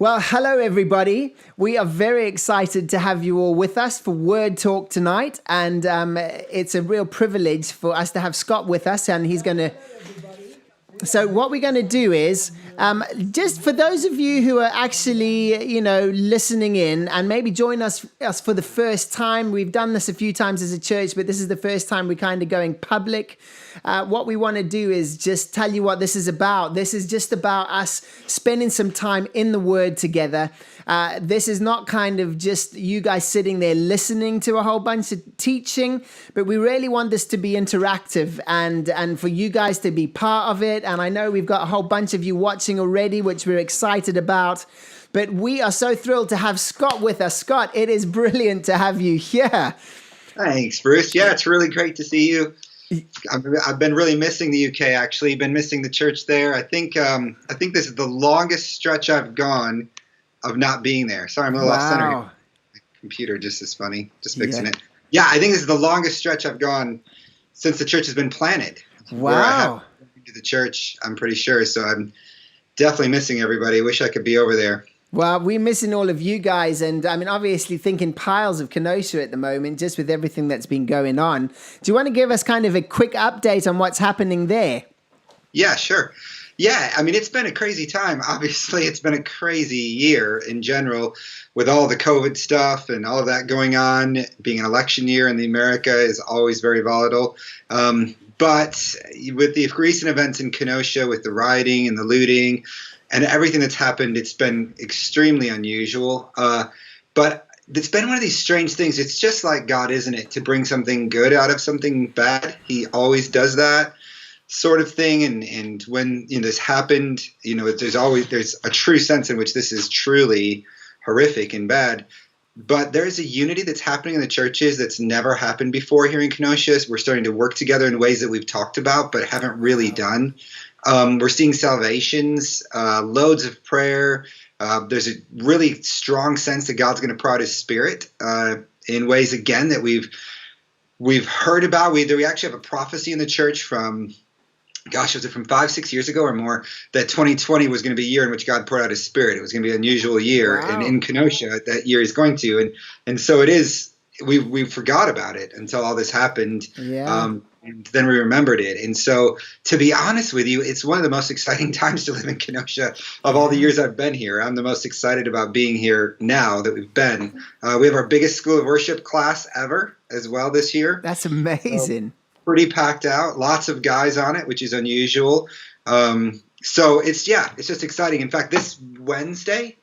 Well, hello, everybody. We are very excited to have you all with us for Word Talk tonight. And it's a real privilege for us to have Scott with us. And he's going to... So what we're going to do is, just for those of you who are actually, listening in and maybe join us for the first time, we've done this a few times as a church, but this is the first time we're kind of going public. What we want to do is just tell you what this is about. This is just about us spending some time in the Word together. This is not kind of just you guys sitting there listening to a whole bunch of teaching, but we really want this to be interactive and for you guys to be part of it. And I know we've got a whole bunch of you watching already, which we're excited about. But we are so thrilled to have Scott with us. Scott, it is brilliant to have you here. Thanks, Bruce. Yeah, it's really great to see you. I've been really missing the UK, actually. Been missing the church there. I think this is the longest stretch I've gone of not being there. Sorry, I'm a little off center here. My computer just is funny. Just fixing it. Yeah, I think this is the longest stretch I've gone since the church has been planted. Wow. Where I haven't been to the church, I'm pretty sure. So I'm definitely missing everybody. I wish I could be over there. Well, we're missing all of you guys. And I mean, obviously thinking piles of Kenosha at the moment, just with everything that's been going on. Do you want to give us kind of a quick update on what's happening there? Yeah, sure. Yeah, I mean, it's been a crazy time. Obviously, it's been a crazy year in general with all the COVID stuff and all of that going on. Being an election year in America is always very volatile. But with the recent events in Kenosha, with the rioting and the looting and everything that's happened, it's been extremely unusual. But it's been one of these strange things. It's just like God, isn't it, to bring something good out of something bad. He always does that sort of thing. And when this happened, there's a true sense in which this is truly horrific and bad. But there's a unity that's happening in the churches that's never happened before here in Kenosha. We're starting to work together in ways that we've talked about but haven't really done. We're seeing salvations, loads of prayer. There's a really strong sense that God's going to pour out His Spirit in ways, again, that we've heard about. We actually have a prophecy in the church from, was it from 5-6 years ago or more, that 2020 was going to be a year in which God poured out His Spirit. It was going to be an unusual year. Wow. And in Kenosha, that year is going to. And so it is. We forgot about it until all this happened. Yeah. And then we remembered it. And so, to be honest with you, it's one of the most exciting times to live in Kenosha of all the years I've been here. I'm the most excited about being here now that we've been. We have our biggest school of worship class ever as well this year. That's amazing. Pretty packed out. Lots of guys on it, which is unusual. So it's just exciting. In fact, this Wednesday,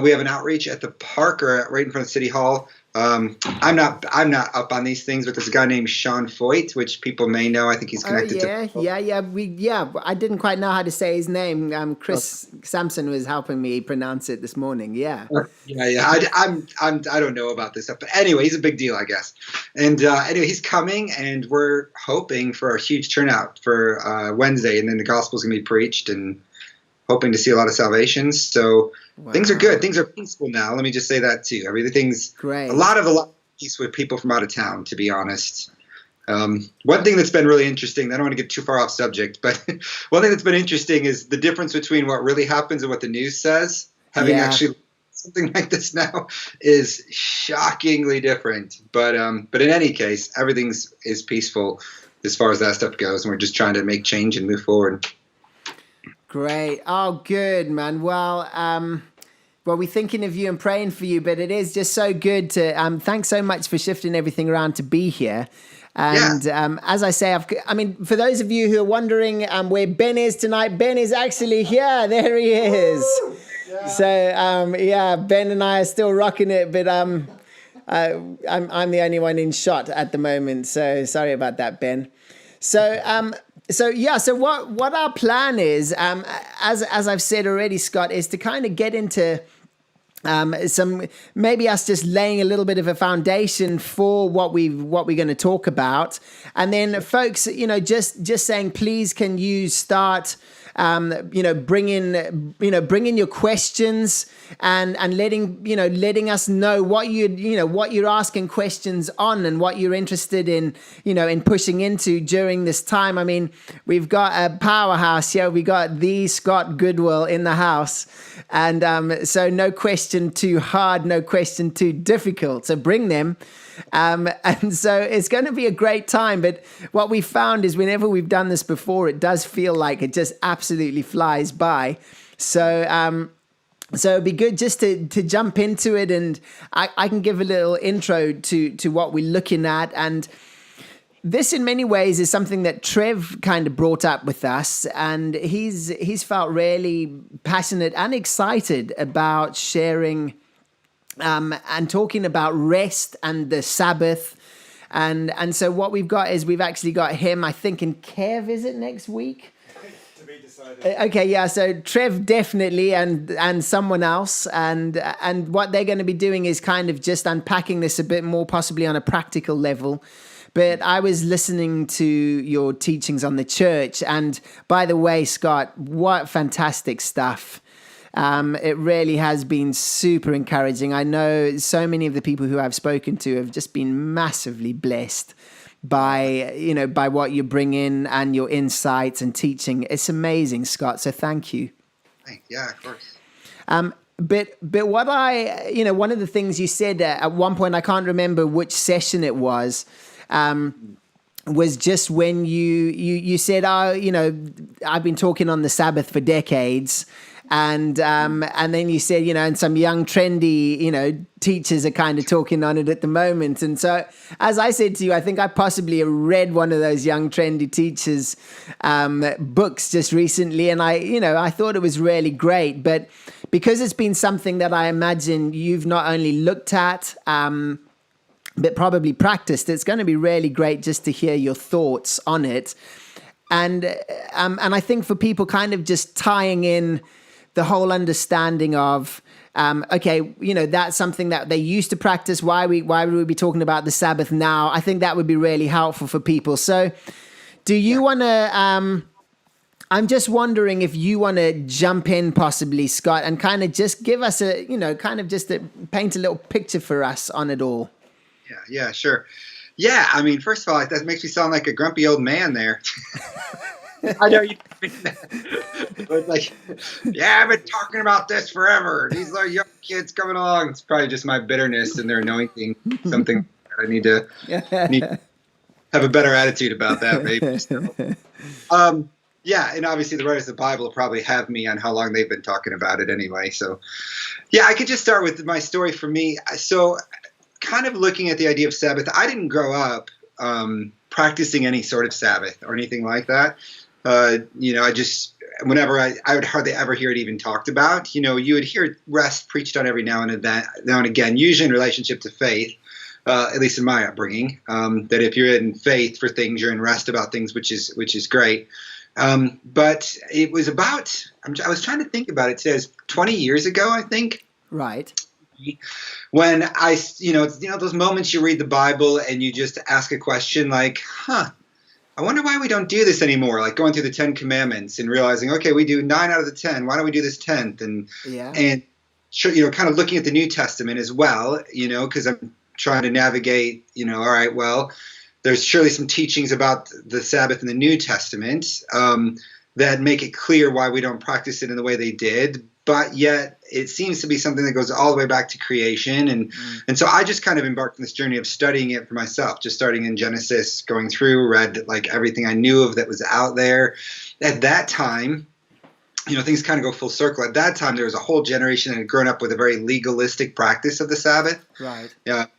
we have an outreach at the park or right in front of City Hall. I'm not up on these things, but there's a guy named Sean Foyt, which people may know. I think he's connected to. I didn't quite know how to say his name. Chris Sampson was helping me pronounce it this morning. Yeah. I don't know about this stuff, but anyway, he's a big deal, I guess. And anyway, he's coming, and we're hoping for a huge turnout for Wednesday, and then the gospel's gonna be preached, and hoping to see a lot of salvations. So. Wow. Things are good. Things are peaceful now. Let me just say that too. Everything's great. A lot of peace with people from out of town, to be honest. One thing that's been really interesting, I don't want to get too far off subject, but one thing that's been interesting is the difference between what really happens and what the news says. Having actually something like this now is shockingly different. But in any case, everything is peaceful as far as that stuff goes, and we're just trying to make change and move forward. Great. Oh, good, man. Well, we're thinking of you and praying for you, but it is just so good to, thanks so much for shifting everything around to be here. And as I say, for those of you who are wondering where Ben is tonight, Ben is actually here. There he is. Yeah. So, Ben and I are still rocking it, but I'm the only one in shot at the moment. So sorry about that, Ben. So what our plan is, as I've said already, Scott, is to kind of get into some maybe us just laying a little bit of a foundation for what we're going to talk about, and then folks, just saying, please, can you start, bring in your questions, and letting us know what you're asking questions on, and what you're interested in, in pushing into during this time. I mean, we've got a powerhouse here. We got the Scott Goodwill in the house, and so no question too hard, no question too difficult. So bring them. And so it's going to be a great time. But what we found is whenever we've done this before, it does feel like it just absolutely flies by. So it'd be good just to jump into it, and I can give a little intro to what we're looking at. And this, in many ways, is something that Trev kind of brought up with us, and he's felt really passionate and excited about sharing and talking about rest and the Sabbath. And so what we've got is we've actually got him, I think, in care visit next week. To be decided. Okay, yeah. So Trev definitely, and someone else, and what they're going to be doing is kind of just unpacking this a bit more, possibly on a practical level. But I was listening to your teachings on the church, and by the way, Scott, what fantastic stuff. It really has been super encouraging. I know so many of the people who I've spoken to have just been massively blessed by what you bring in and your insights and teaching. It's amazing, Scott. So thank you. Yeah, of course. But what one of the things you said at one point, I can't remember which session it was just when you said, I've been talking on the Sabbath for decades. And then you said, and some young trendy, teachers are kind of talking on it at the moment. And so, as I said to you, I think I possibly read one of those young trendy teachers' books just recently, and I thought it was really great. But because it's been something that I imagine you've not only looked at, but probably practiced, it's going to be really great just to hear your thoughts on it. And I think for people kind of just tying in the whole understanding of, that's something that they used to practice. Why would we be talking about the Sabbath now? I think that would be really helpful for people. So do you want to, I'm just wondering if you want to jump in possibly, Scott, and kind of just give us paint a little picture for us on it all. Yeah, sure. Yeah, I mean, first of all, that makes me sound like a grumpy old man there. I know you mean that. But like, yeah, I've been talking about this forever. These are young kids coming along. It's probably just my bitterness and their anointing. Something I need to have a better attitude about that, maybe. Yeah, and obviously the writers of the Bible probably have me on how long they've been talking about it anyway. So, yeah, I could just start with my story for me. So, kind of looking at the idea of Sabbath, I didn't grow up practicing any sort of Sabbath or anything like that. I just, whenever I would hardly ever hear it even talked about. You would hear rest preached on every now and again, usually in relationship to faith, at least in my upbringing, that if you're in faith for things, you're in rest about things, which is great. But it was about, I was trying to think about it. It says 20 years ago, I think. Right. When I, those moments you read the Bible and you just ask a question like, I wonder why we don't do this anymore. Like going through the 10 Commandments and realizing, okay, we do 9 out of the 10. Why don't we do this 10th? And kind of looking at the New Testament as well, because I'm trying to navigate, all right, well, there's surely some teachings about the Sabbath in the New Testament that make it clear why we don't practice it in the way they did. But yet it seems to be something that goes all the way back to creation. And so I just kind of embarked on this journey of studying it for myself, just starting in Genesis, going through, read like everything I knew of that was out there. At that time, things kind of go full circle. At that time, there was a whole generation that had grown up with a very legalistic practice of the Sabbath. Right.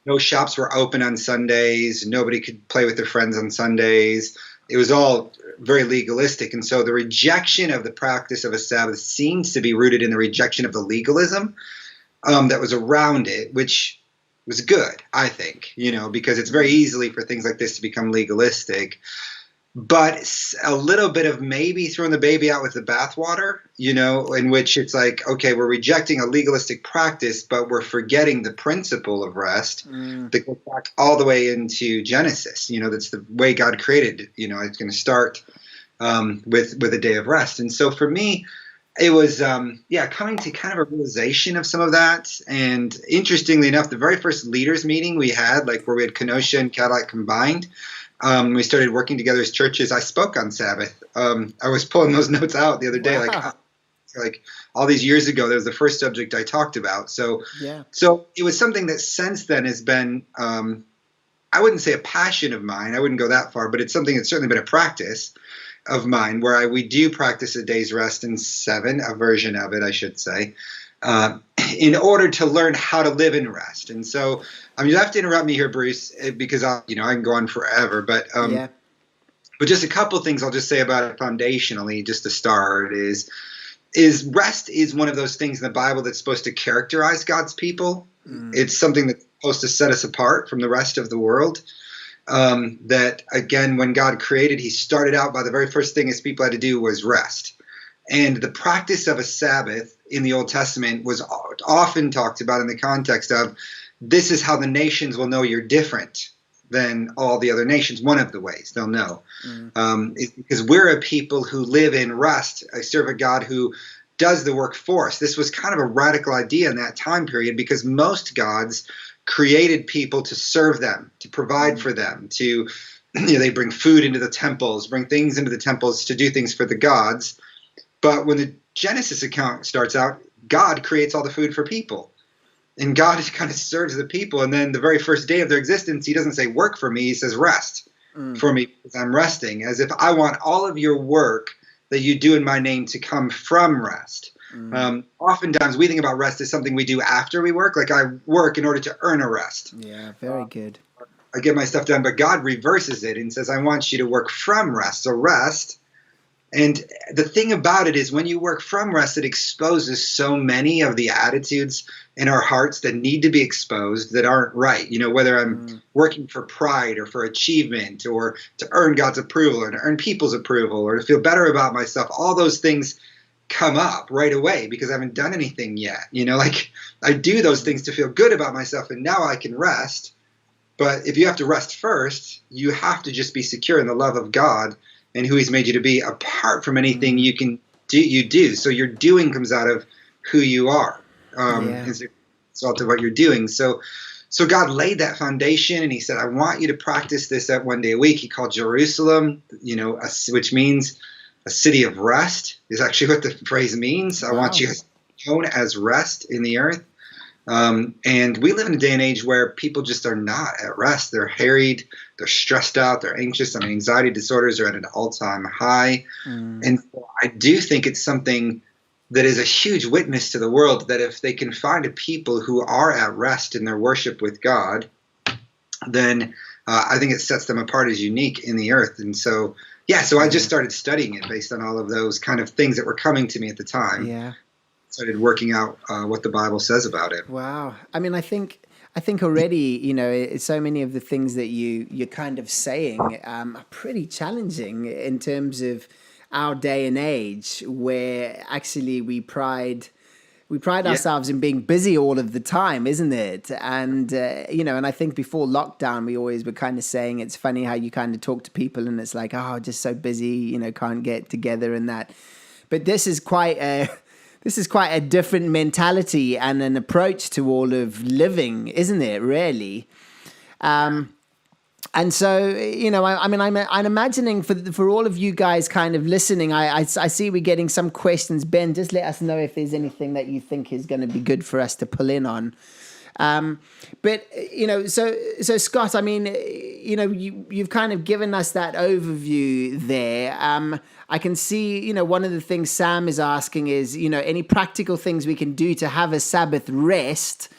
No shops were open on Sundays. Nobody could play with their friends on Sundays. It was all very legalistic. And so the rejection of the practice of a Sabbath seems to be rooted in the rejection of the legalism that was around it, which was good, I think, because it's very easily for things like this to become legalistic. but a little bit of maybe throwing the baby out with the bathwater, in which it's like, okay, we're rejecting a legalistic practice, but we're forgetting the principle of rest that goes back all the way into Genesis. That's the way God created. It's going to start with a day of rest. And so for me, it was, coming to kind of a realization of some of that. And interestingly enough, the very first leaders meeting we had, like where we had Kenosha and Cadillac combined, we started working together as churches. I spoke on Sabbath. I was pulling those notes out the other day, like all these years ago. That was the first subject I talked about. So it was something that since then has been, I wouldn't say a passion of mine. I wouldn't go that far, but it's something that's certainly been a practice of mine, where we do practice a day's rest in 7, a version of it, I should say, in order to learn how to live in rest. And so, you have to interrupt me here, Bruce, because I can go on forever. But but just a couple things I'll just say about it foundationally, just to start, is rest is one of those things in the Bible that's supposed to characterize God's people. It's something that's supposed to set us apart from the rest of the world. That again, when God created, he started out by the very first thing his people had to do was rest. And the practice of a Sabbath in the Old Testament was often talked about in the context of, this is how the nations will know you're different than all the other nations. One of the ways they'll know is because we're a people who live in rest. I serve a God who does the work for us. This was kind of a radical idea in that time period, because most gods created people to serve them, to provide for them, to, they bring food into the temples, bring things into the temples to do things for the gods. But when the Genesis account starts out, God creates all the food for people. And God kind of serves the people. And then the very first day of their existence, he doesn't say, work for me. He says, rest for me, because I'm resting. As if I want all of your work that you do in my name to come from rest. Oftentimes we think about rest as something we do after we work. Like I work in order to earn a rest. Yeah, very good. I get my stuff done, but God reverses it and says, I want you to work from rest. So rest. And the thing about it is, when you work from rest, it exposes so many of the attitudes in our hearts that need to be exposed that aren't right. Whether I'm working for pride or for achievement or to earn God's approval or to earn people's approval or to feel better about myself, all those things come up right away because I haven't done anything yet. Like I do those things to feel good about myself, and now I can rest. But if you have to rest first, you have to just be secure in the love of God and who he's made you to be, apart from anything you do. So your doing comes out of who you are. As a result of what you're doing. So God laid that foundation, and he said, I want you to practice this at 1 day a week. He called Jerusalem, which means a city of rest, is actually what the phrase means. I want you known as rest in the earth. And we live in a day and age where people just are not at rest. They're harried, they're stressed out, they're anxious. Anxiety disorders are at an all-time high. And so I do think it's something that is a huge witness to the world, that if they can find a people who are at rest in their worship with God, then I think it sets them apart as unique in the earth. And so, so I just started studying it based on all of those kind of things that were coming to me at the time. Yeah. Started working out what the Bible says about it. Wow. I think already, so many of the things that you're kind of saying are pretty challenging in terms of our day and age, where actually we pride ourselves in being busy all of the time, isn't it? And, and I think before lockdown, we always were kind of saying, it's funny how you kind of talk to people and it's like, oh, just so busy, can't get together and that. But this is quite a different mentality and an approach to all of living, isn't it, really? And so, I'm imagining for all of you guys kind of listening, I see we're getting some questions. Ben, just let us know if there's anything that you think is going to be good for us to pull in on. But, so Scott, you've kind of given us that overview there. I can see, one of the things Sam is asking is, any practical things we can do to have a Sabbath rest,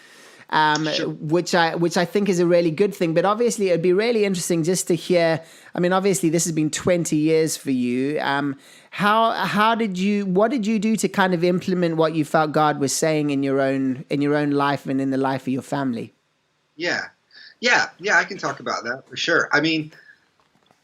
sure. which I think is a really good thing. But obviously, it'd be really interesting just to hear. Obviously, this has been 20 years for you. What did you do to kind of implement what you felt God was saying in your own life and in the life of your family? Yeah, I can talk about that for sure.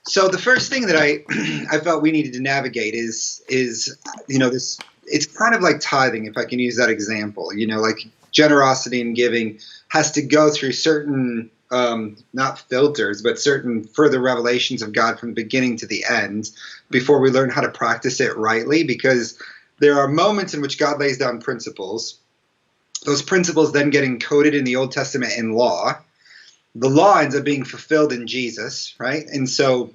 So the first thing that I felt we needed to navigate is this. It's kind of like tithing, if I can use that example. Like generosity and giving has to go through certain not filters, but certain further revelations of God from the beginning to the end before we learn how to practice it rightly. Because there are moments in which God lays down principles. Those principles then get encoded in the Old Testament in law. The law ends up being fulfilled in Jesus, right? And so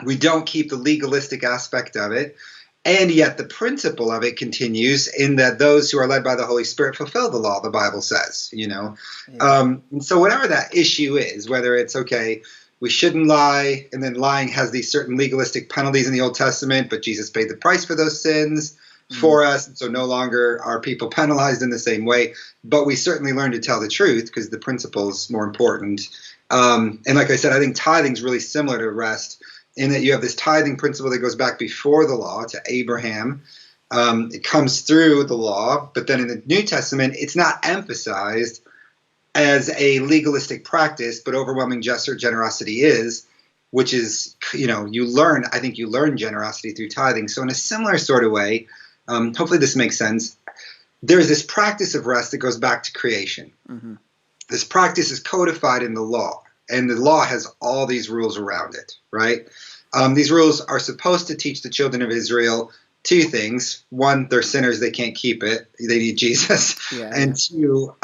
we don't keep the legalistic aspect of it. And yet the principle of it continues in that those who are led by the Holy Spirit fulfill the law, the Bible says, Yeah. And so whatever that issue is, whether it's, okay, we shouldn't lie, and then lying has these certain legalistic penalties in the Old Testament, but Jesus paid the price for those sins for us, and so no longer are people penalized in the same way. But we certainly learn to tell the truth because the principle is more important. And like I said, I think tithing is really similar to rest in that you have this tithing principle that goes back before the law to Abraham. It comes through the law, but then in the New Testament, it's not emphasized as a legalistic practice, but overwhelming generosity is, which is, you learn generosity through tithing. So in a similar sort of way, hopefully this makes sense. There's this practice of rest that goes back to creation. Mm-hmm. This practice is codified in the law, and the law has all these rules around it, right? These rules are supposed to teach the children of Israel two things. One, they're sinners, they can't keep it. They need Jesus. Yeah, and two,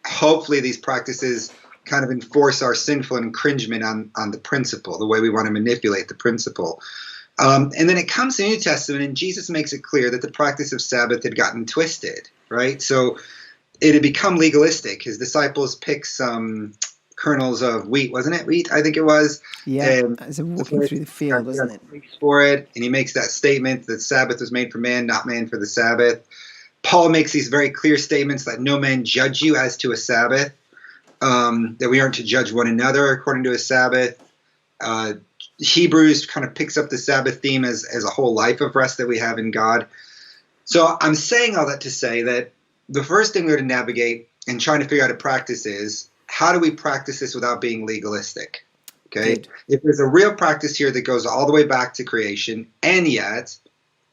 hopefully these practices kind of enforce our sinful infringement on the principle, the way we want to manipulate the principle. And then it comes to the New Testament, and Jesus makes it clear that the practice of Sabbath had gotten twisted, right? So it had become legalistic. His disciples picked some kernels of wheat, wasn't it? Wheat, I think it was. Yeah, and as I'm walking through the field, wasn't it? For it, and he makes that statement that Sabbath was made for man, not man for the Sabbath. Paul makes these very clear statements that no man judge you as to a Sabbath, that we aren't to judge one another according to a Sabbath. Hebrews kind of picks up the Sabbath theme as a whole life of rest that we have in God. So I'm saying all that to say that the first thing we're to navigate and trying to figure out how to practice is, how do we practice this without being legalistic? Okay. Good. If there's a real practice here that goes all the way back to creation, and yet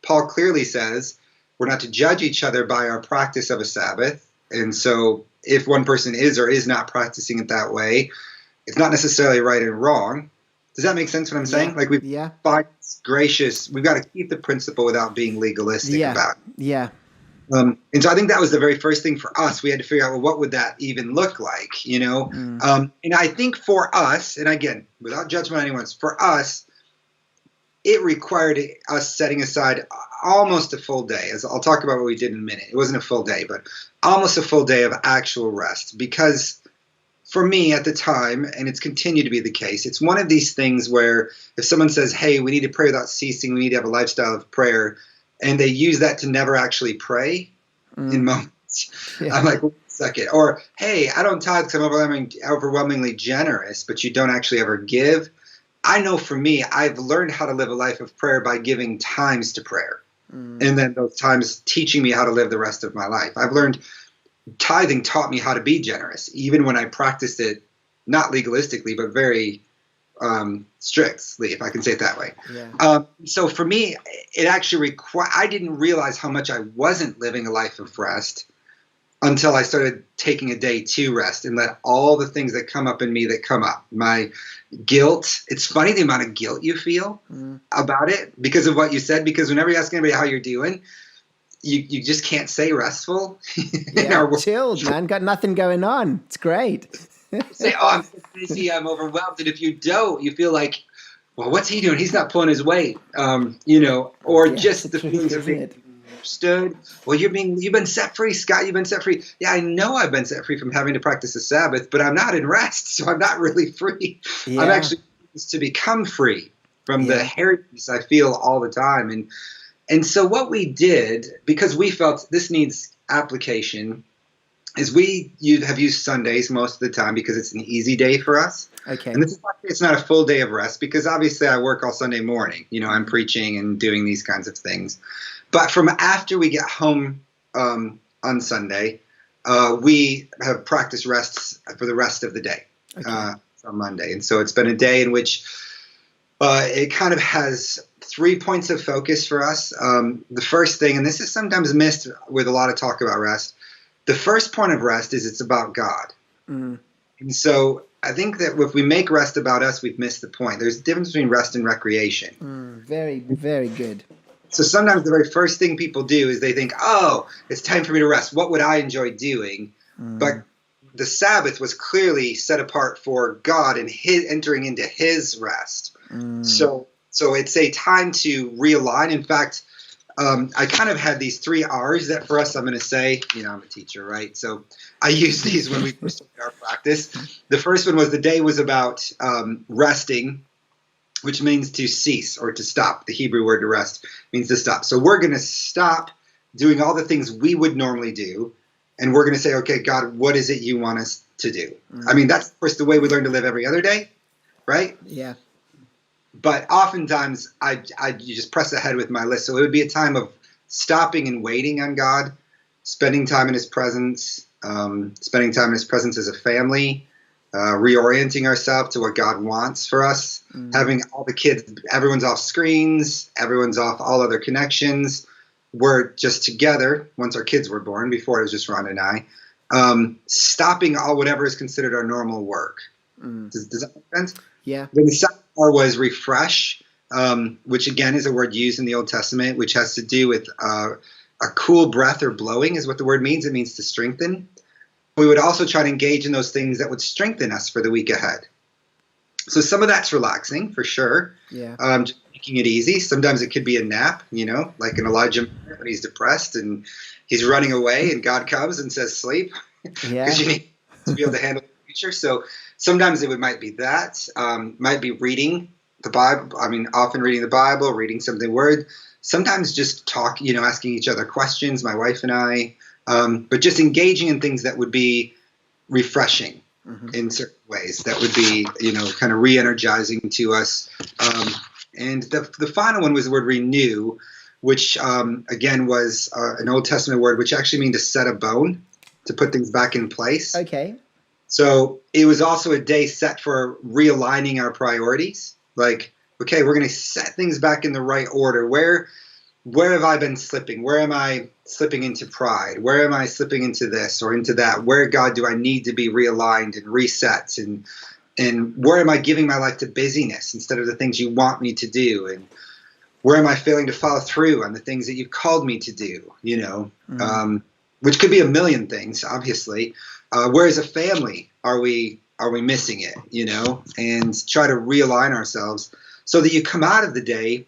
Paul clearly says we're not to judge each other by our practice of a Sabbath. And so if one person is or is not practicing it that way, it's not necessarily right and wrong. Does that make sense what I'm saying? Like we find it's gracious. We've got to keep the principle without being legalistic about it. Yeah. And so I think that was the very first thing for us. We had to figure out, well, what would that even look like, And I think for us, and again, without judgment on anyone, for us, it required us setting aside almost a full day. As I'll talk about what we did in a minute. It wasn't a full day, but almost a full day of actual rest. Because for me at the time, and it's continued to be the case, it's one of these things where if someone says, hey, we need to pray without ceasing, we need to have a lifestyle of prayer, and they use that to never actually pray in moments. Yeah. I'm like, wait a second. Or, hey, I don't tithe because I'm overwhelmingly generous, but you don't actually ever give. I know for me, I've learned how to live a life of prayer by giving times to prayer. And then those times teaching me how to live the rest of my life. I've learned tithing taught me how to be generous, even when I practiced it, not legalistically, but very strictly, if I can say it that way. Yeah. So for me, it actually I didn't realize how much I wasn't living a life of rest until I started taking a day to rest and let all the things that come up in me that come up. My guilt. It's funny the amount of guilt you feel about it because of what you said, because whenever you ask anybody how you're doing, you just can't say restful. Yeah, chilled, man. Got nothing going on. It's great. Say, oh, I'm so busy, I'm overwhelmed. And if you don't, you feel like, well, what's he doing? He's not pulling his weight, or just the feelings of being understood. Well, you've been set free, Scott. You've been set free. Yeah, I know I've been set free from having to practice the Sabbath, but I'm not in rest, so I'm not really free. Yeah. I'm actually to become free from the heritage I feel all the time. And so what we did, because we felt this needs application, is you have used Sundays most of the time because it's an easy day for us. Okay. And it's not a full day of rest because obviously I work all Sunday morning. I'm preaching and doing these kinds of things. But from after we get home on Sunday, we have practice rests for the rest of the day on Monday. And so it's been a day in which It kind of has 3 points of focus for us. The first thing, and this is sometimes missed with a lot of talk about rest, the first point of rest is it's about God. Mm. And so I think that if we make rest about us, we've missed the point. There's a difference between rest and recreation. Very, very good. So sometimes the very first thing people do is they think, oh, it's time for me to rest. What would I enjoy doing? But the Sabbath was clearly set apart for God and entering into his rest. So it's a time to realign. In fact, I kind of had these 3 R's that for us, I'm going to say, I'm a teacher, right? So I use these when we first started our practice. The first one was the day was about resting, which means to cease or to stop. The Hebrew word to rest means to stop. So we're going to stop doing all the things we would normally do. And we're going to say, okay, God, what is it you want us to do? I mean, that's, of course, the way we learn to live every other day, right? Yeah. But oftentimes, you just press ahead with my list. So it would be a time of stopping and waiting on God, spending time in his presence, as a family, reorienting ourselves to what God wants for us, having all the kids, everyone's off screens, everyone's off all other connections. We're just together once our kids were born. Before it was just Ron and I, stopping all whatever is considered our normal work. Does that make sense? Yeah. Then the second part was refresh, which again is a word used in the Old Testament, which has to do with a cool breath or blowing is what the word means. It means to strengthen. We would also try to engage in those things that would strengthen us for the week ahead. So some of that's relaxing for sure. Yeah. Just making it easy. Sometimes it could be a nap, like an Elijah when he's depressed and he's running away and God comes and says, sleep. Yeah. Because you need to be able to handle the future. So sometimes might be that, might be reading the Bible. I mean, often reading the Bible, reading something word. Sometimes just talk, asking each other questions, my wife and I, but just engaging in things that would be refreshing in certain ways. That would be, kind of re-energizing to us. And the final one was the word renew, which again was an Old Testament word, which actually means to set a bone, to put things back in place. Okay. So it was also a day set for realigning our priorities. Like, okay, we're going to set things back in the right order. Where have I been slipping? Where am I slipping into pride? Where am I slipping into this or into that? Where, God, do I need to be realigned and reset? And where am I giving my life to busyness instead of the things you want me to do? And where am I failing to follow through on the things that you've called me to do? Which could be a million things, obviously. Where as a family are we missing it? And try to realign ourselves so that you come out of the day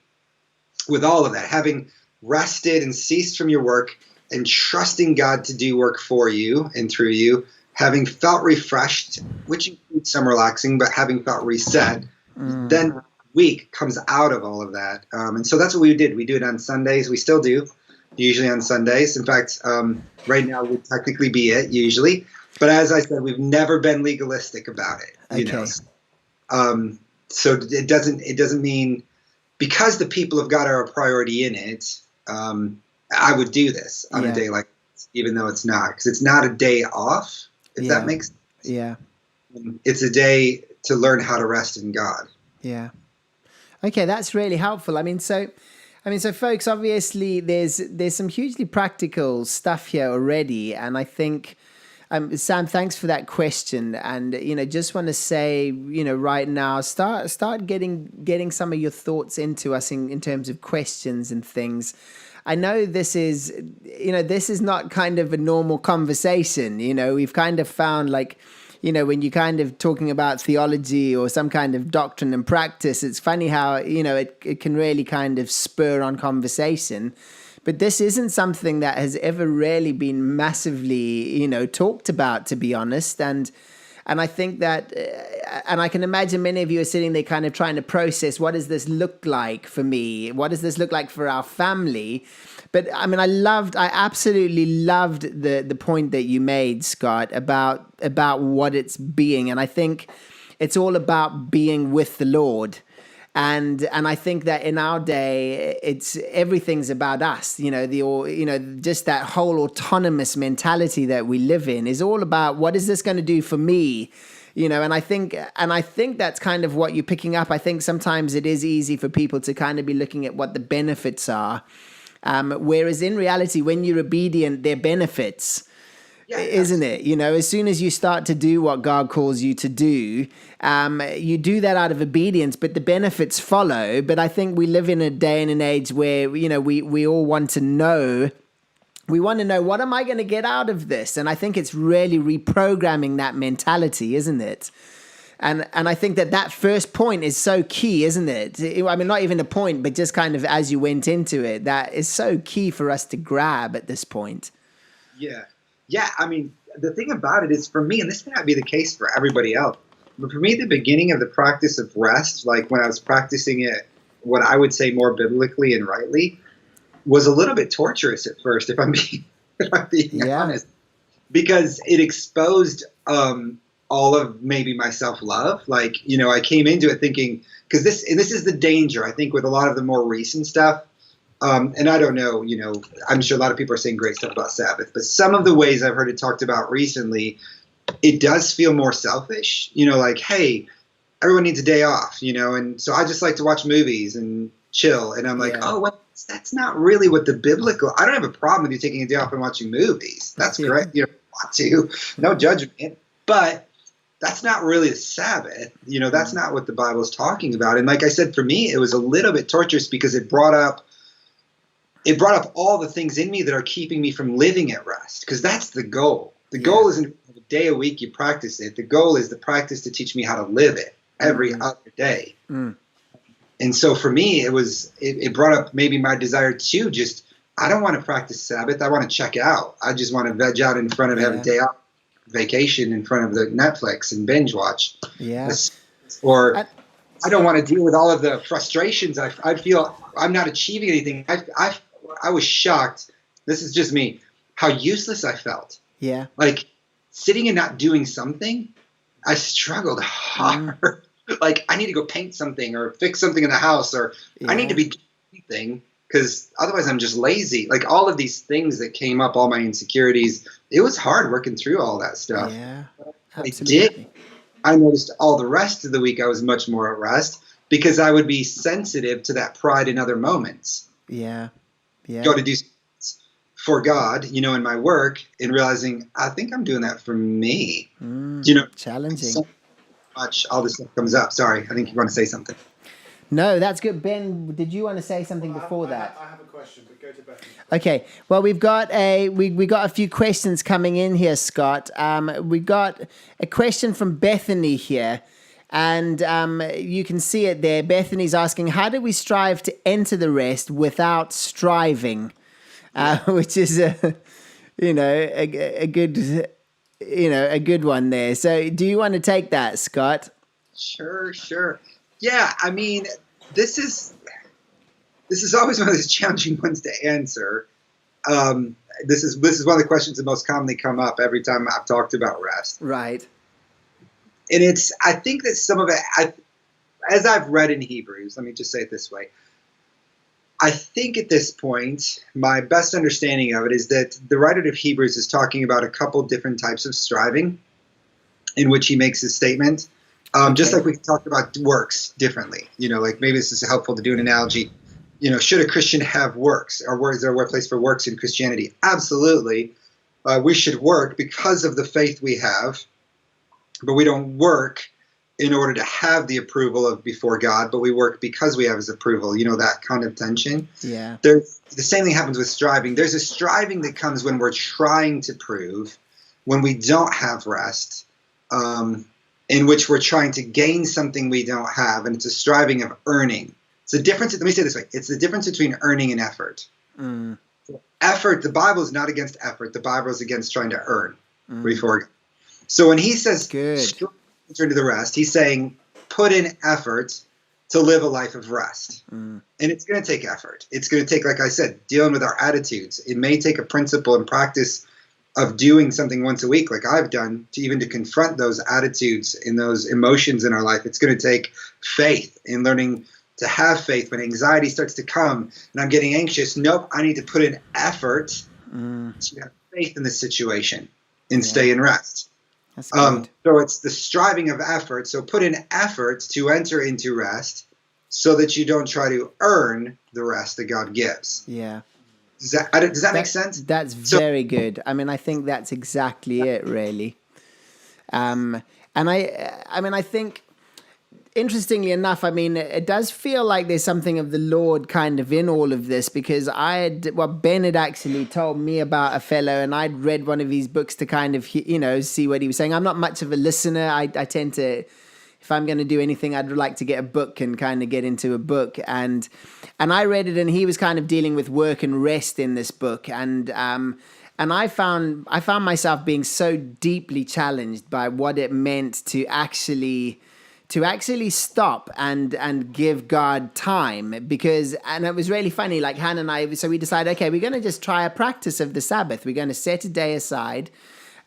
with all of that, having rested and ceased from your work and trusting God to do work for you and through you, having felt refreshed, which includes some relaxing, but having felt reset, then week comes out of all of that. And so that's what we did. We do it on Sundays. We still do, usually on Sundays. In fact, right now would technically be it, usually. But as I said, we've never been legalistic about it. Okay. So it doesn't mean because the people of God are a priority in it, I would do this on a day like this, even though it's not, because it's not a day off, if that makes sense. Yeah. It's a day to learn how to rest in God. Yeah. Okay, that's really helpful. So folks, obviously there's some hugely practical stuff here already, and I think Sam, thanks for that question. And just want to say, right now, start getting some of your thoughts into us in terms of questions and things. I know this is not kind of a normal conversation. We've kind of found when you're kind of talking about theology or some kind of doctrine and practice, it's funny how, it can really kind of spur on conversation. But this isn't something that has ever really been massively, talked about, to be honest. And I think that, and I can imagine many of you are sitting there kind of trying to process, what does this look like for me? What does this look like for our family? But I absolutely loved the point that you made, Scott, about what it's being. And I think it's all about being with the Lord. And I think that in our day, everything's about us. Just that whole autonomous mentality that we live in is all about what is this going to do for me, And I think that's kind of what you're picking up. I think sometimes it is easy for people to kind of be looking at what the benefits are, whereas in reality, when you're obedient, there are benefits. Yeah, Isn't it? As soon as you start to do what God calls you to do, you do that out of obedience, but the benefits follow. But I think we live in a day and an age where, we all want to know. We want to know, what am I going to get out of this? And I think it's really reprogramming that mentality, isn't it? And I think that first point is so key, isn't it? I mean, not even a point, but just kind of as you went into it, that is so key for us to grab at this point. Yeah. Yeah, I mean, the thing about it is, for me, and this may not be the case for everybody else, but for me, the beginning of the practice of rest, like when I was practicing it, what I would say more biblically and rightly, was a little bit torturous at first, if I'm being honest, because it exposed all of maybe my self-love. Like, I came into it thinking, because this is the danger, I think, with a lot of the more recent stuff. And I don't know, I'm sure a lot of people are saying great stuff about Sabbath, but some of the ways I've heard it talked about recently, it does feel more selfish, like, hey, everyone needs a day off, and so I just like to watch movies and chill. And I'm like, oh, well, that's not really what the biblical, I don't have a problem with you taking a day off and watching movies. That's great. You don't want to, no judgment, but that's not really the Sabbath. That's not what the Bible is talking about. And like I said, for me, it was a little bit torturous because it brought up all the things in me that are keeping me from living at rest, because that's the goal. The goal isn't a day a week you practice it. The goal is the practice to teach me how to live it every other day. And so for me, it brought up maybe my desire to just, I don't want to practice Sabbath. I want to check out. I just want to veg out in front of have a day off, vacation in front of the Netflix and binge watch. Yeah. Or I don't want to deal with all of the frustrations. I feel I'm not achieving anything. I was shocked. This is just me. How useless I felt. Yeah. Like sitting and not doing something, I struggled hard. Like I need to go paint something or fix something in the house, or I need to be doing something, because otherwise I'm just lazy. Like all of these things that came up, all my insecurities, it was hard working through all that stuff. Yeah, absolutely. I noticed all the rest of the week I was much more at rest because I would be sensitive to that pride in other moments. Yeah. Go to do for God, in my work, and realizing I think I'm doing that for me. Challenging. So much all this stuff comes up. Sorry, I think you want to say something. No, that's good. Ben, did you want to say something before that? I have a question, but go to Bethany. Okay. Well, we've got we got a few questions coming in here, Scott. We got a question from Bethany here, and you can see it there. Bethany's asking, how do we strive to enter the rest without striving? Which is a good a good one there. So, do you want to take that, Scott? Sure. Yeah, I mean, this is always one of those challenging ones to answer. This is one of the questions that most commonly come up every time I've talked about rest. Right. And I think that some of it, as I've read in Hebrews, let me just say it this way. I think at this point, my best understanding of it is that the writer of Hebrews is talking about a couple different types of striving in which he makes his statement. Just like we talked about works differently, like maybe this is helpful to do an analogy. Should a Christian have works, or is there a place for works in Christianity? Absolutely. We should work because of the faith we have, but we don't work in order to have the approval of before God, but we work because we have his approval, that kind of tension. Yeah. The same thing happens with striving. There's a striving that comes when we're trying to prove, when we don't have rest, in which we're trying to gain something we don't have, and it's a striving of earning. It's the difference. Let me say it this way. It's the difference between earning and effort. Effort, the Bible is not against effort. The Bible is against trying to earn before God. So when he says return to the rest, he's saying put in effort to live a life of rest. And it's going to take effort. It's going to take, like I said, dealing with our attitudes. It may take a principle and practice of doing something once a week, like I've done, to confront those attitudes and those emotions in our life. It's going to take faith in learning to have faith when anxiety starts to come and I'm getting anxious. Nope, I need to put in effort to have faith in the situation and stay in rest. That's good. So it's the striving of effort. So put in effort to enter into rest so that you don't try to earn the rest that God gives. Yeah. Does that make sense? That's So very good. I mean, I think that's exactly it, really. And I think, interestingly enough, I mean, it does feel like there's something of the Lord kind of in all of this, because Ben had actually told me about a fellow, and I'd read one of his books to kind of, see what he was saying. I'm not much of a listener. I tend to, if I'm going to do anything, I'd like to get a book and kind of get into a book. And I read it, and he was kind of dealing with work and rest in this book. And I found myself being so deeply challenged by what it meant to actually stop and give God time, and it was really funny, like Hannah and I, so we decided, okay, we're going to just try a practice of the Sabbath. We're going to set a day aside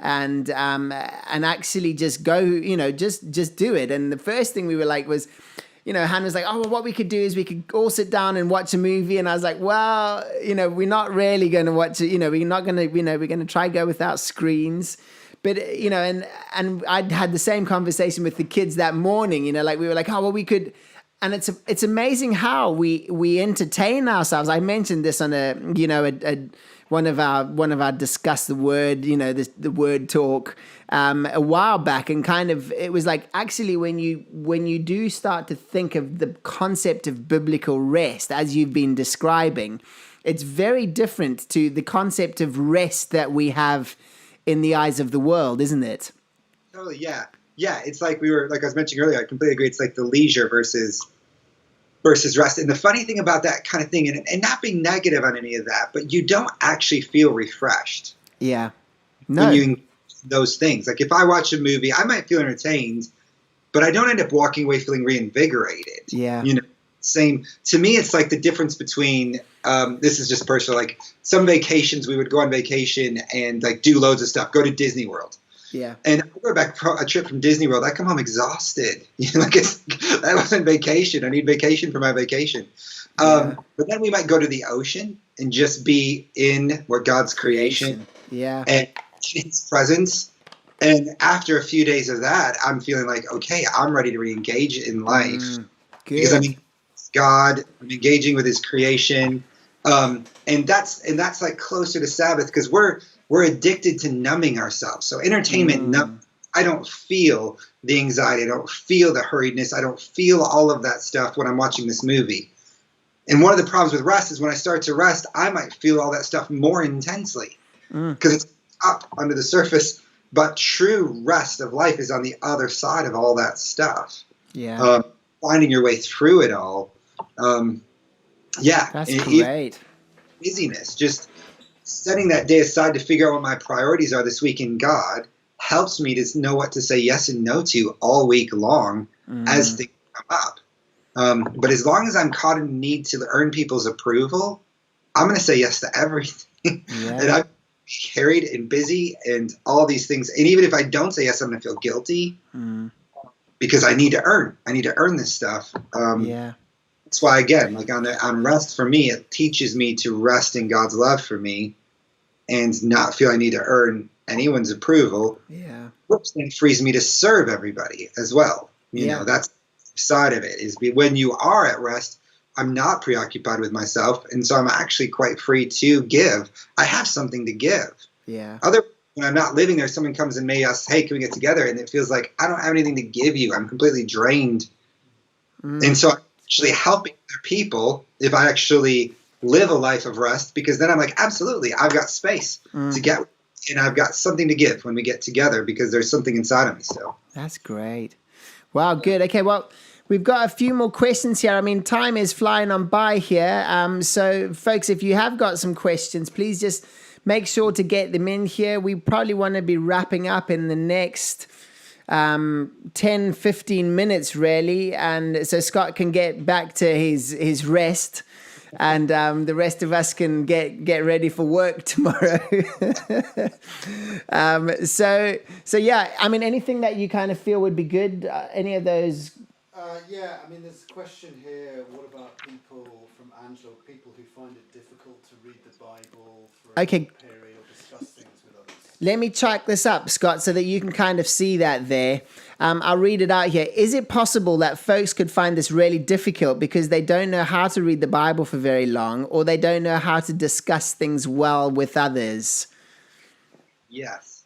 and actually just go, just do it. And the first thing we were like was, Hannah was like, oh, well, what we could do is we could all sit down and watch a movie. And I was like, well, we're not really going to watch it. We're not going to, we're going to try go without screens. But, and I'd had the same conversation with the kids that morning, like we were like, oh, well, we could. And it's amazing how we entertain ourselves. I mentioned this on one of our discuss the word, the word talk a while back, and kind of it was like, actually when you do start to think of the concept of biblical rest as you've been describing, it's very different to the concept of rest that we have in the eyes of the world, isn't it? Totally, yeah. It's like like I was mentioning earlier, I completely agree. It's like the leisure versus rest. And the funny thing about that kind of thing, and not being negative on any of that, but you don't actually feel refreshed. Yeah. No. When you those things. Like if I watch a movie, I might feel entertained, but I don't end up walking away feeling reinvigorated. Yeah. Same. To me, it's like the difference between, this is just personal, like some vacations, we would go on vacation and like do loads of stuff, go to Disney World. Yeah. And I go back from a trip from Disney World, I come home exhausted. That wasn't vacation. I need vacation for my vacation. But then we might go to the ocean and just be in what God's creation. Yeah. And His presence. And after a few days of that, I'm feeling like, okay, I'm ready to re-engage in life. Good. Because God, I'm engaging with His creation. And that's like closer to Sabbath, because we're addicted to numbing ourselves. So entertainment, I don't feel the anxiety. I don't feel the hurriedness. I don't feel all of that stuff when I'm watching this movie. And one of the problems with rest is when I start to rest, I might feel all that stuff more intensely because it's up under the surface. But true rest of life is on the other side of all that stuff. Yeah. Finding your way through it all. That's great. Busyness, just setting that day aside to figure out what my priorities are this week in God helps me to know what to say yes and no to all week long as things come up. But as long as I'm caught in the need to earn people's approval, I'm going to say yes to everything. Yeah. And I'm carried and busy and all these things. And even if I don't say yes, I'm going to feel guilty because I need to earn this stuff. That's why, again, like on rest for me, it teaches me to rest in God's love for me and not feel I need to earn anyone's approval. Yeah. Which then frees me to serve everybody as well. You know, that's the side of it, is when you are at rest, I'm not preoccupied with myself. And so I'm actually quite free to give. I have something to give. Yeah. When I'm not living there, someone comes and may ask, hey, can we get together? And it feels like I don't have anything to give you. I'm completely drained. And so I'm actually helping other people if I actually live a life of rest, because then I'm like, absolutely, I've got space to get, and I've got something to give when we get together because there's something inside of me still. That's great. Wow, good. Okay, well, we've got a few more questions here. I mean, time is flying on by here. So, folks, if you have got some questions, please just make sure to get them in here. We probably want to be wrapping up in the next 10, 15 minutes, really. And so Scott can get back to his rest. And the rest of us can get ready for work tomorrow. So yeah, I mean, anything that you kind of feel would be good? Any of those? Yeah, I mean, there's a question here. What about people from Angela, people who find it difficult to read the Bible for Okay. a period or discuss things with others. Let me check this up, Scott, so that you can kind of see that there. I'll read it out here. Is it possible that folks could find this really difficult because they don't know how to read the Bible for very long, or they don't know how to discuss things well with others? Yes.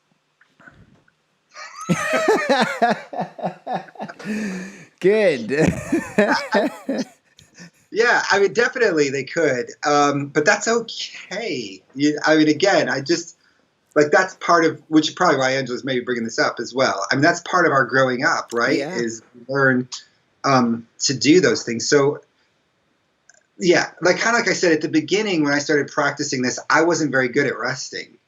Good. Yeah, I mean, definitely they could, but that's okay. I mean, again, I just like that's part of which is probably why Angela's maybe bringing this up as well. I mean, that's part of our growing up, right? Yeah. Is learn to do those things. So, yeah, like kind of like I said at the beginning when I started practicing this, I wasn't very good at resting.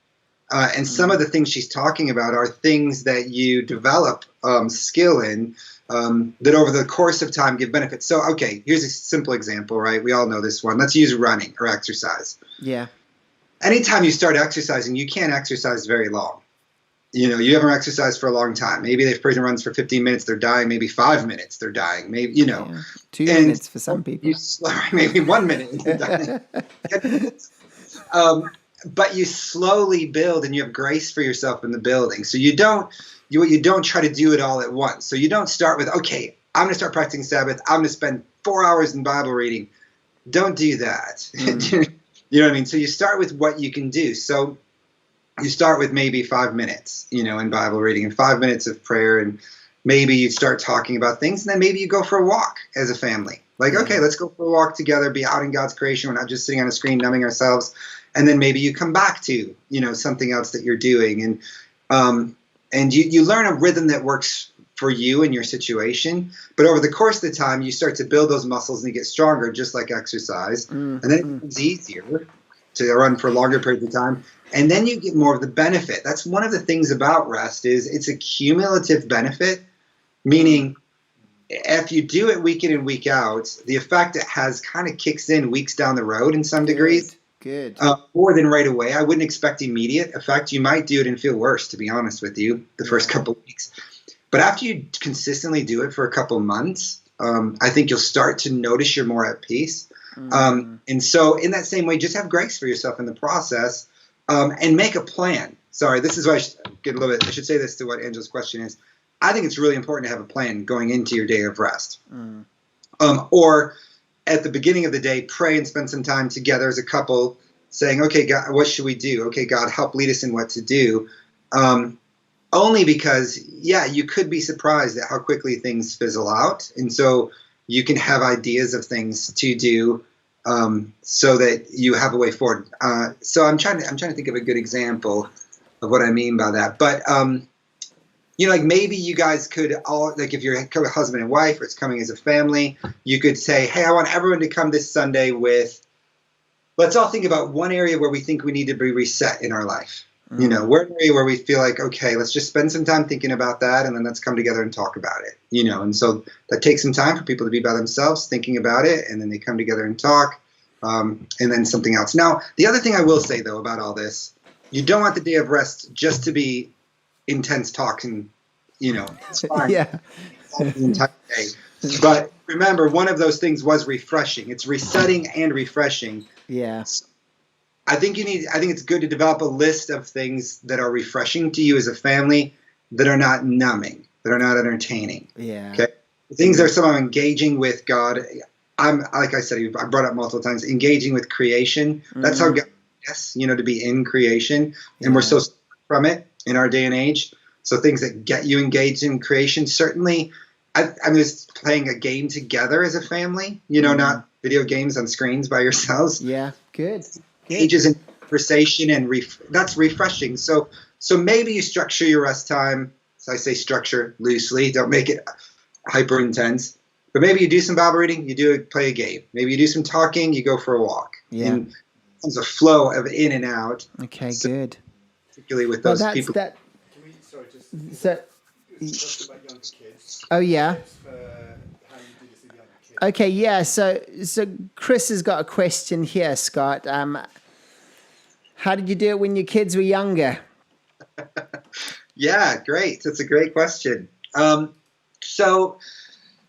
And some of the things she's talking about are things that you develop skill in that over the course of time give benefits. So, okay, here's a simple example, right? We all know this one. Let's use running or exercise. Yeah. Anytime you start exercising, you can't exercise very long. You haven't exercised for a long time. Maybe the person runs for 15 minutes, they're dying. Maybe 5 minutes, they're dying. Maybe, Yeah. 2 minutes for some people. Maybe 1 minute, they're dying. But you slowly build and you have grace for yourself in the building. So you don't try to do it all at once. So you don't start with, okay, I'm going to start practicing Sabbath. I'm going to spend 4 hours in Bible reading. Don't do that. You know what I mean? So you start with what you can do. So you start with maybe 5 minutes, in Bible reading and 5 minutes of prayer. And maybe you start talking about things. And then maybe you go for a walk as a family. Like, okay, let's go for a walk together, be out in God's creation. We're not just sitting on a screen numbing ourselves. And then maybe you come back to, something else that you're doing. And you learn a rhythm that works for you and your situation. But over the course of the time, you start to build those muscles and you get stronger, just like exercise. And then it becomes easier to run for longer periods of time. And then you get more of the benefit. That's one of the things about rest is it's a cumulative benefit, meaning if you do it week in and week out, the effect it has kind of kicks in weeks down the road in some degrees. Good. More than right away. I wouldn't expect immediate effect. You might do it and feel worse, to be honest with you, the first couple of weeks. But after you consistently do it for a couple of months, I think you'll start to notice you're more at peace. And so in that same way, just have grace for yourself in the process and make a plan. Sorry, this is why I should get a little bit. I should say this to what Angela's question is. I think it's really important to have a plan going into your day of rest. Or at the beginning of the day, pray and spend some time together as a couple saying, okay, God, what should we do? Okay, God, help lead us in what to do. Only because, you could be surprised at how quickly things fizzle out. And so you can have ideas of things to do so that you have a way forward. So I'm trying to think of a good example of what I mean by that. But, like maybe you guys could all, like if you're a husband and wife or it's coming as a family, you could say, hey, I want everyone to come this Sunday with, let's all think about one area where we think we need to be reset in our life. We're an area where we feel like, okay, let's just spend some time thinking about that and then let's come together and talk about it, and so that takes some time for people to be by themselves thinking about it and then they come together and talk and then something else. Now, the other thing I will say, though, about all this, you don't want the day of rest just to be intense talking, it's fine. The entire day. But remember, one of those things was refreshing. It's resetting and refreshing. Yeah. I think it's good to develop a list of things that are refreshing to you as a family that are not numbing, that are not entertaining. Yeah. Okay. Things that are somehow engaging with God. I'm, like I said, I brought up multiple times, engaging with creation. That's how God, to be in creation. And we're so from it in our day and age. So things that get you engaged in creation, certainly. I'm just playing a game together as a family, not video games on screens by yourselves. Yeah, good. Ages in conversation and that's refreshing. So maybe you structure your rest time. So I say structure loosely. Don't make it hyper intense. But maybe you do some Bible reading. Play a game. Maybe you do some talking. You go for a walk. Yeah. And there's a flow of in and out. Okay, good. Particularly with those people. Can we, sorry, just So, about younger kids. oh yeah. For how you do this with younger kids. Okay, yeah. So Chris has got a question here, Scott. How did you do it when your kids were younger? Yeah, great. That's a great question. So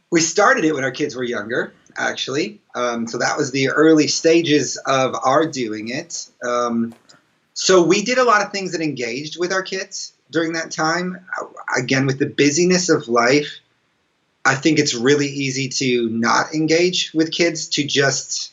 we started it when our kids were younger, actually. So that was the early stages of our doing it. So we did a lot of things that engaged with our kids during that time. Again, with the busyness of life, I think it's really easy to not engage with kids, to just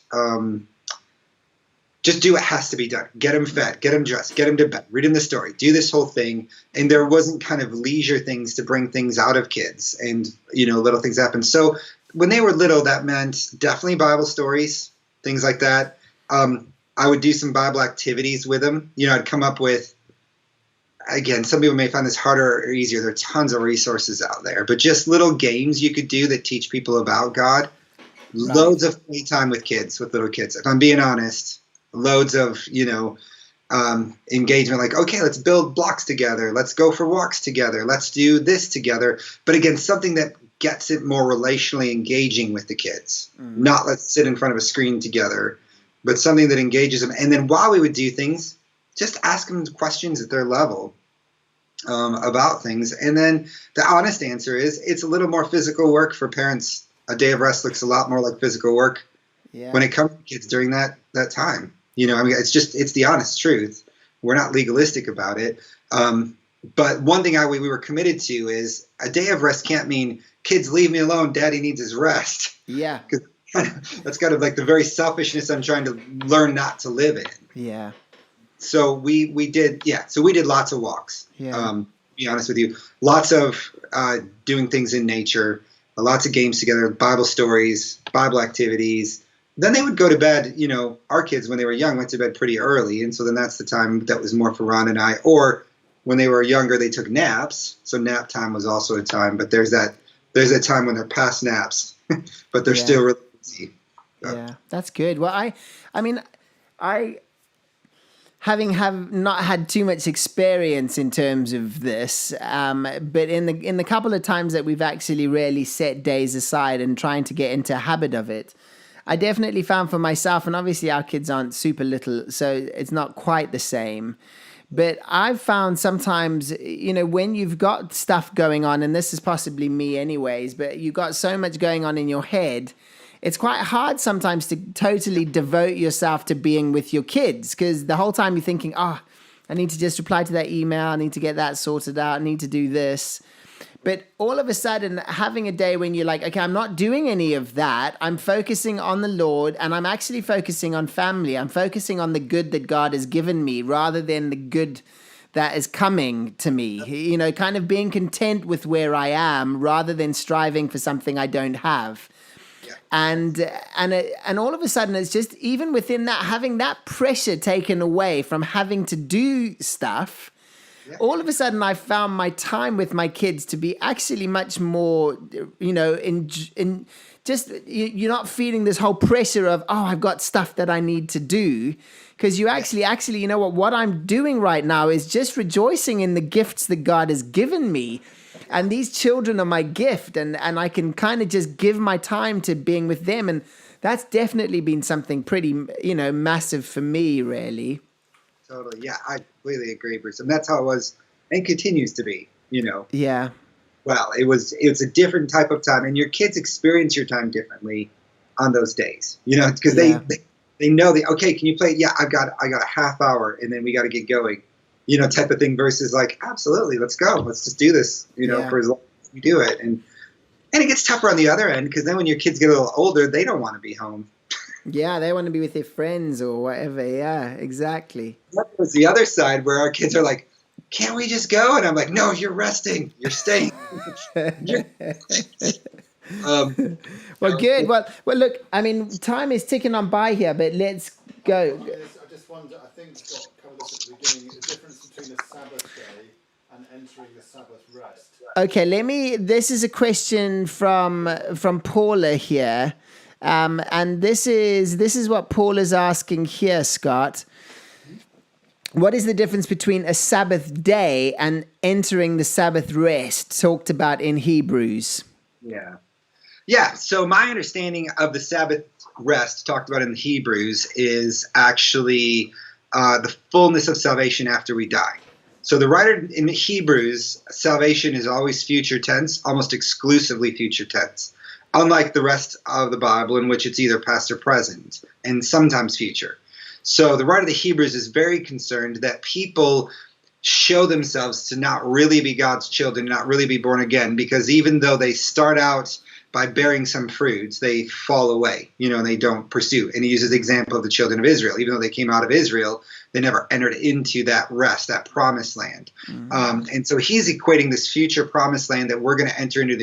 do what has to be done. Get them fed, get them dressed, get them to bed, read them the story, do this whole thing. And there wasn't kind of leisure things to bring things out of kids and, little things happen. So when they were little, that meant definitely Bible stories, things like that. I would do some Bible activities with them. I'd come up with, again, some people may find this harder or easier. There are tons of resources out there, but just little games you could do that teach people about God. Right. Loads of playtime with little kids. If I'm being honest, loads of, engagement, like, okay, let's build blocks together. Let's go for walks together. Let's do this together. But again, something that gets it more relationally engaging with the kids. Not let's sit in front of a screen together, but something that engages them. And then while we would do things, just ask them questions at their level about things. And then the honest answer is it's a little more physical work for parents. A day of rest looks a lot more like physical work when it comes to kids during that time. It's the honest truth. We're not legalistic about it. But one thing we were committed to is a day of rest can't mean kids leave me alone, daddy needs his rest. Yeah. That's kind of like the very selfishness I'm trying to learn not to live in. Yeah. So we did lots of walks. Yeah. To be honest with you, lots of doing things in nature, lots of games together, Bible stories, Bible activities. Then they would go to bed. Our kids, when they were young, went to bed pretty early, and so then that's the time that was more for Ron and I. Or when they were younger, they took naps, so nap time was also a time. But there's that time when they're past naps, but they're still really busy. So. Yeah, that's good. Well, I have not had too much experience in terms of this, but in the couple of times that we've actually really set days aside and trying to get into a habit of it, I definitely found for myself, and obviously our kids aren't super little, so it's not quite the same. But I've found sometimes, when you've got stuff going on, and this is possibly me anyways, but you've got so much going on in your head, it's quite hard sometimes to totally devote yourself to being with your kids, because the whole time you're thinking, I need to just reply to that email, I need to get that sorted out, I need to do this. But all of a sudden, having a day when you're like, okay, I'm not doing any of that. I'm focusing on the Lord, and I'm actually focusing on family. I'm focusing on the good that God has given me rather than the good that is coming to me. Kind of being content with where I am rather than striving for something I don't have. Yeah. And all of a sudden, it's just, even within that, having that pressure taken away from having to do stuff, all of a sudden, I found my time with my kids to be actually much more, in just, you're not feeling this whole pressure of, I've got stuff that I need to do. Because you actually, what I'm doing right now is just rejoicing in the gifts that God has given me. And these children are my gift. And I can kind of just give my time to being with them. And that's definitely been something pretty, massive for me, really. Totally. Yeah, I completely agree, Bruce. And that's how it was and continues to be, Yeah. Well, it was a different type of time, and your kids experience your time differently on those days, because they know okay, can you play? Yeah, I got a half hour, and then we got to get going, type of thing, versus like, absolutely, let's go. Let's just do this, for as long as we do it. And it gets tougher on the other end, because then when your kids get a little older, they don't want to be home. Yeah, they want to be with their friends or whatever. Yeah, exactly. That was the other side where our kids are like, can't we just go? And I'm like, no, you're resting. You're staying. Well, good. Well, look, time is ticking on by here, but let's go. I just wonder, I think Scott covered this at the beginning, the difference between a Sabbath day and entering the Sabbath rest. Okay, this is a question from Paula here. And this is what Paul is asking here, Scott. What is the difference between a Sabbath day and entering the Sabbath rest talked about in Hebrews? Yeah. So my understanding of the Sabbath rest talked about in the Hebrews is actually the fullness of salvation after we die. So the writer in Hebrews, salvation is always future tense, almost exclusively future tense. unlike the rest of the Bible, in which it's either past or present, and sometimes future. So the writer of the Hebrews is very concerned that people show themselves to not really be God's children, not really be born again, because even though they start out by bearing some fruits, they fall away, and they don't pursue. And he uses the example of the children of Israel. Even though they came out of Israel, they never entered into that rest, that promised land. And so he's equating this future promised land that we're going to enter into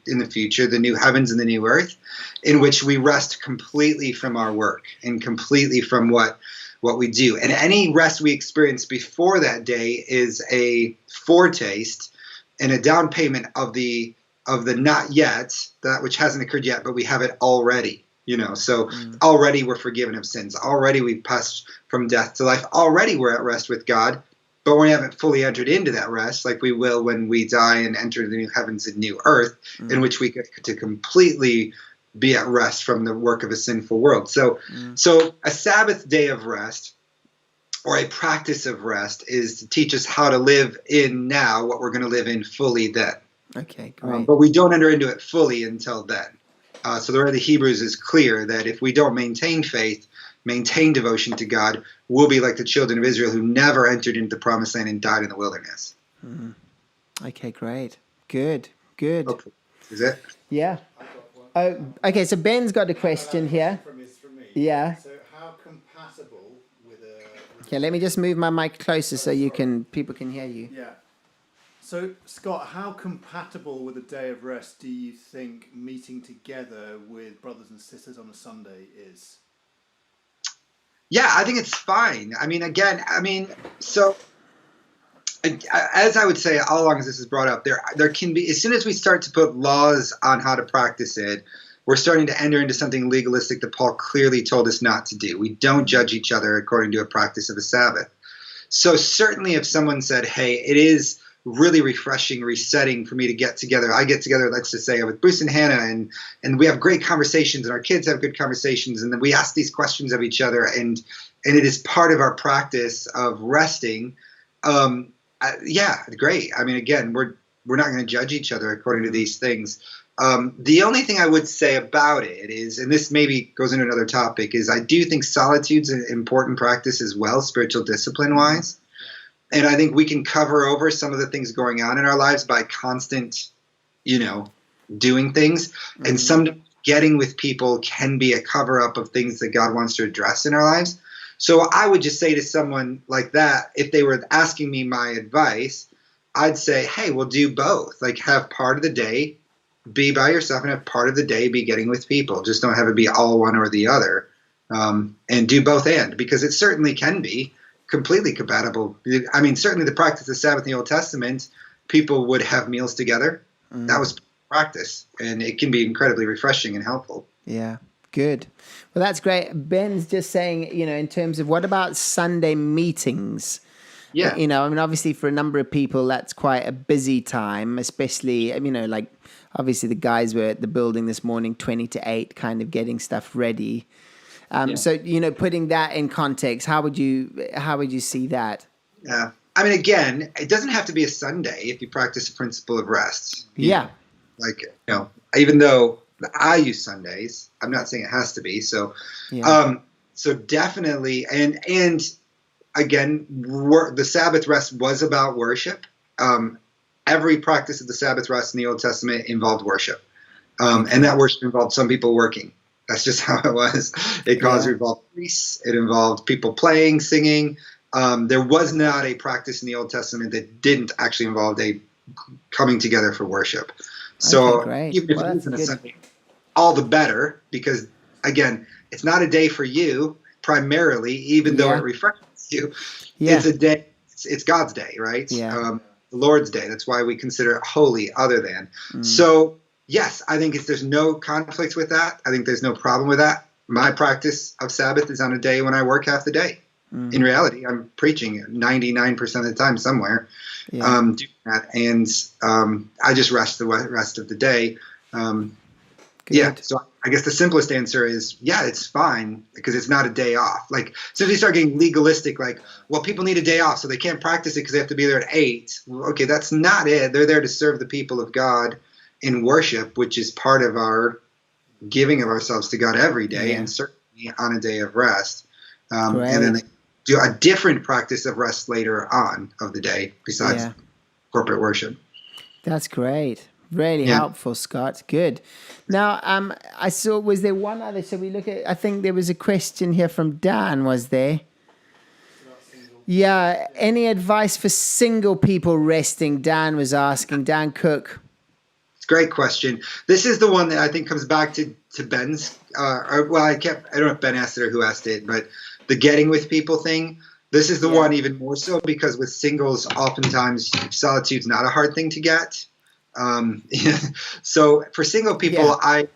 in the future, the new heavens and the new earth, in which we rest completely from our work and completely from what we do. And any rest we experience before that day is a foretaste and a down payment of the not yet, that which hasn't occurred yet, but we have it already. So already we're forgiven of sins. Already we've passed from death to life. Already we're at rest with God, but we haven't fully entered into that rest like we will when we die and enter the new heavens and new earth, in which we get to completely be at rest from the work of a sinful world. So a Sabbath day of rest, or a practice of rest, is to teach us how to live in now what we're going to live in fully then. Okay, great. But we don't enter into it fully until then. So the writer of the Hebrews is clear that if we don't maintain faith, maintain devotion to God, we'll be like the children of Israel who never entered into the promised land and died in the wilderness. Okay, great. Good. Okay. Is it? Yeah. Oh, okay, so Ben's got a question here. From me. Yeah. So how compatible with a... Okay, let me just move my mic closer so people can hear you. Yeah. So, Scott, how compatible with a day of rest do you think meeting together with brothers and sisters on a Sunday is? Yeah, I think it's fine. So as I would say all along as this is brought up, there can be, as soon as we start to put laws on how to practice it, we're starting to enter into something legalistic that Paul clearly told us not to do. We don't judge each other according to a practice of the Sabbath. So certainly if someone said, hey, it is really refreshing, resetting for me to get together. I get together, let's just say, with Bruce and Hannah, and we have great conversations, and our kids have good conversations, and then we ask these questions of each other, and it is part of our practice of resting. Yeah, great. Again, we're not going to judge each other according to these things. The only thing I would say about it is, and this maybe goes into another topic, is I do think solitude's an important practice as well, spiritual discipline-wise. And I think we can cover over some of the things going on in our lives by constant, doing things. And some getting with people can be a cover-up of things that God wants to address in our lives. So I would just say to someone like that, if they were asking me my advice, I'd say, hey, we'll do both. Like, have part of the day be by yourself and have part of the day be getting with people. Just don't have it be all one or the other. And do both because it certainly can be completely compatible. Certainly the practice of the Sabbath in the Old Testament, people would have meals together. That was practice, and it can be incredibly refreshing and helpful. Yeah, good. Well, that's great. Ben's just saying, in terms of what about Sunday meetings? Yeah. Obviously for a number of people, that's quite a busy time, especially, obviously the guys were at the building this morning, 20 to 8, kind of getting stuff ready. So, putting that in context, how would you see that? Yeah. Again, it doesn't have to be a Sunday if you practice the principle of rest. Yeah. Even though I use Sundays, I'm not saying it has to be. So, so definitely. And again, the Sabbath rest was about worship. Every practice of the Sabbath rest in the Old Testament involved worship. And that worship involved some people working. That's just how it was. It involved priests. It involved people playing, singing. There was not a practice in the Old Testament that didn't actually involve a coming together for worship. So even if it isn't a Sunday, all the better, because again, it's not a day for you primarily, even though it refreshes you. Yeah. It's a day. It's God's day, right? Yeah. The Lord's day. That's why we consider it holy other than. So yes, I think there's no conflict with that. I think there's no problem with that. My practice of Sabbath is on a day when I work half the day. In reality, I'm preaching 99% of the time somewhere doing that. And I just rest the rest of the day. So I guess the simplest answer is, it's fine because it's not a day off. Like, so if you start getting legalistic, like, well, people need a day off, so they can't practice it because they have to be there at 8. Well, okay, that's not it. They're there to serve the people of God in worship, which is part of our giving of ourselves to God every day, Yeah. and certainly on a day of rest. And Great. then they do a different practice of rest later on of the day besides Yeah. corporate worship. That's great. Really Yeah. helpful, Scott. Good. Now, I saw, was there one other? So we look at, I think there was a question here from Dan, was there? Yeah. Any advice for single people resting? Dan was asking, Dan Cook. It's a great question. This is the one that I think comes back to Ben's, I don't know if Ben asked it or who asked it, but the getting with people thing. This is the one even more so because with singles, oftentimes solitude's not a hard thing to get. So for single people, I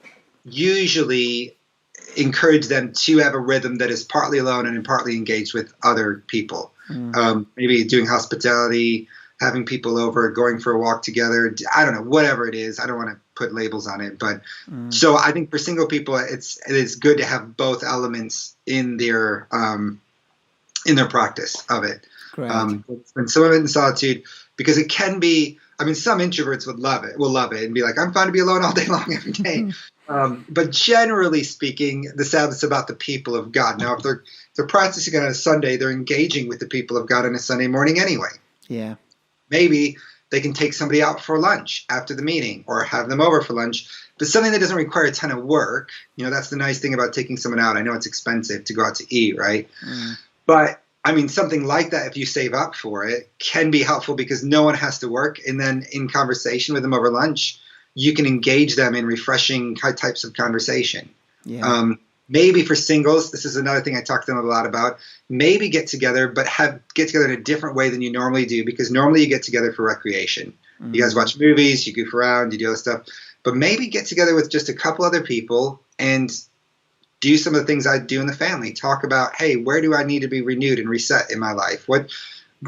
usually encourage them to have a rhythm that is partly alone and partly engaged with other people. Maybe doing hospitality, having people over, going for a walk together. I don't know, whatever it is. I don't want to put labels on it, but so I think for single people, it is good to have both elements in their practice of it. Spend some of it in solitude, because it can be. I mean, some introverts will love it and be like, I'm fine to be alone all day long every day. But generally speaking, the Sabbath's about the people of God. Now, if they're practicing on a Sunday, they're engaging with the people of God on a Sunday morning anyway. Yeah. Maybe they can take somebody out for lunch after the meeting or have them over for lunch, but something that doesn't require a ton of work. That's the nice thing about taking someone out. I know it's expensive to go out to eat, right? But I mean, something like that, if you save up for it, can be helpful because no one has to work. And then in conversation with them over lunch, you can engage them in refreshing types of conversation. Yeah. Maybe for singles, this is another thing I talk to them a lot about, maybe get together, but get together in a different way than you normally do, because normally you get together for recreation. You guys watch movies, you goof around, you do other stuff, but maybe get together with just a couple other people and do some of the things I do in the family. Talk about, hey, where do I need to be renewed and reset in my life? What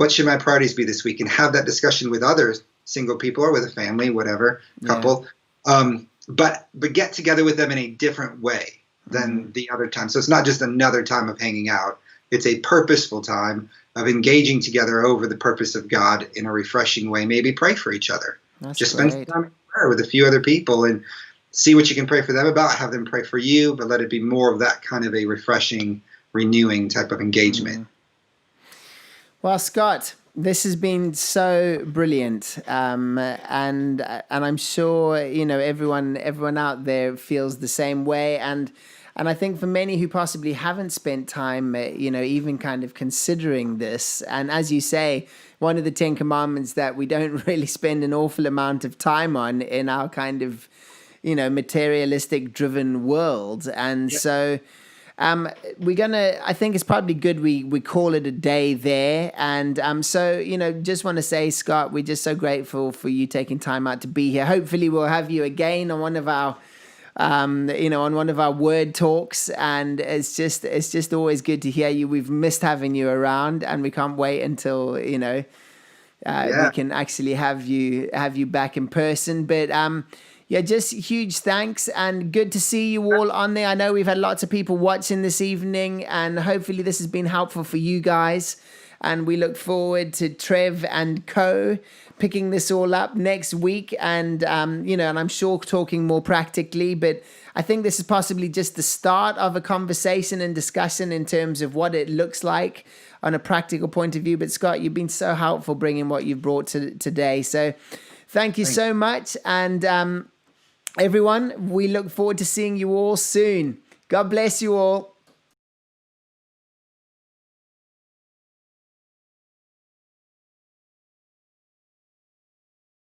should my priorities be this week? And have that discussion with other single people or with a family, whatever, couple. But get together with them in a different way than the other time. So it's not just another time of hanging out. It's a purposeful time of engaging together over the purpose of God in a refreshing way. Maybe pray for each other. Just spend some time in prayer with a few other people and see what you can pray for them about. Have them pray for you, but let it be more of that kind of a refreshing, renewing type of engagement. Well, Scott, this has been so brilliant, and I'm sure everyone out there feels the same way, and I think for many who possibly haven't spent time, even kind of considering this, and as you say, one of the 10 Commandments that we don't really spend an awful amount of time on in our kind of materialistic driven world, and so. I think it's probably good we call it a day there. And just want to say, Scott, we're just so grateful for you taking time out to be here. Hopefully we'll have you again on one of our on one of our word talks, and it's just always good to hear you. We've missed having you around, and we can't wait until we can actually have you back in person. But just huge thanks, and good to see you all on there. I know we've had lots of people watching this evening, and hopefully this has been helpful for you guys. And we look forward to Trev and Co picking this all up next week, and and I'm sure talking more practically. But I think this is possibly just the start of a conversation and discussion in terms of what it looks like on a practical point of view. But Scott, you've been so helpful bringing what you've brought today. So thank you so much, and everyone, we look forward to seeing you all soon. God bless you all.